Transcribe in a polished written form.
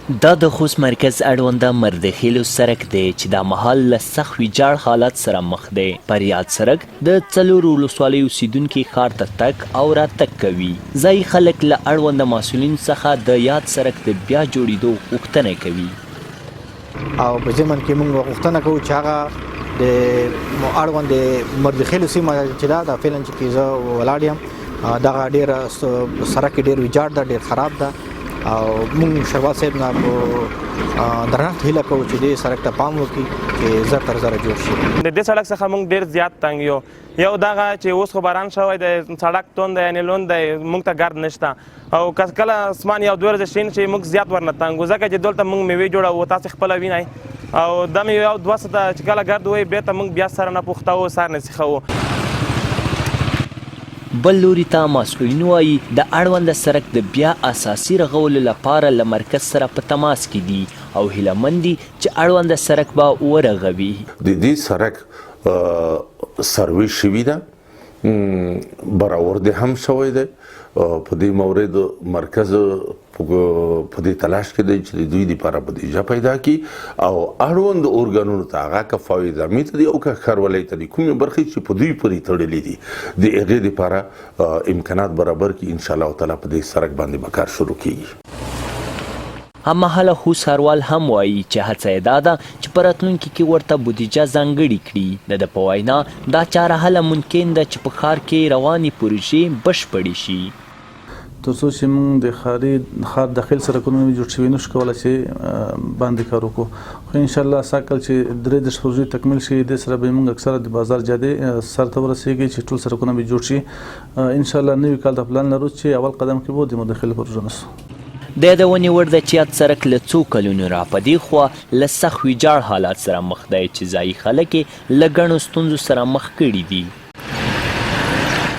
دا د خوست مرکز اړونده مردخیلو سړک دی چې دا مهال له سخت ویجاړ حالت سره مخ دی. پر یاد سړک د څلورو ولسوالیو اوسیدونکي ښار ته تګ او راتګ کوي. ځایي خلک له اړونده مسؤلینو څخه د یاد سړک د بیا جوړېدو غوښتنه کوي. او په ضمن کې موږ غوښتنه کوو چې هغه د اړوند مردخیلو سیمه چې دا فعلا چې زه ولاړ یم دغه ډېر سړک ډېر ویجاړ ده، ډېر خراب ده او موږ شهباز صاحب نه په درنښت هیله کوو چې دې سړک ته پام وکړي چې زر تر زره جوړ شي. د دې سړک څخه موږ ډېر زیات تنګ یو دغه چې اوس خو باران شوی دی، سړک توند دی یعنې لوند دی، موږ ته ګرد نشته او که کله اسمان یو دوه ورځې شین شي موږ زیات ورنه تنګ وو، ځکه چې دلته موږ میوې جوړوو، تاسې خپله وینئ او دا مې یو دوه ساعته چې کله ګرد وایي بېرته موږ بیا سره نه پوښتوو، سر نه سیخوو. بل لوري ته مسؤلین وایي د اړونده سړک د بیا اساسي رغولو لپاره له مرکز سره په تماس کې دي او هیله مند دي چې اړونده سړک به ورغوي. د دې سړک سروي شوي ده، برآورد هم شوی دی. په دې مورد مرکز په دې تلاش کې دی چې د دوی لپاره بودیجه پیدا کړي او اړوند ارګانونو ته هغه که فواید امید دي او که ښاروالۍ ته دي کومې برخې چې په دوی پورې تړلې دي د هغې لپاره امکانات برابر کړي. انشاءالله تعالی په دې سړک باندې به کار شروع کیږي. هممهاله خوست ښاروال هم وایي چې هڅه یې دا ده چې په راتلونکي کې ورته بودیجه ځانګړې کړي. د ده په وینا دا چاره هله ممکن ده چې په ښار کې روانې پروژې بشپړې شي. تر څو چې موږ د ښار داخل سړکونه جوړ شوي نشو کولی چې باندې کار وکړو، خو انشاءالله سږ کال چې 63 پروژې تکمیل شي دې سره به موږ اکثره د بازار جادې سر ته ورسېږي چې ټول سړکونه به جوړ شي. انشاءالله نوي کال ته پلان لرو چې اول قدم کې به د مداخلې پروژه نسو. د یادونې وړ ده چې یاد سړک له څو کلونو را په دې خوا له سخت ویجاړ حالات سره مخ دی چې ځایي خلک یې له ګڼو ستونزو سره مخ کړي دي.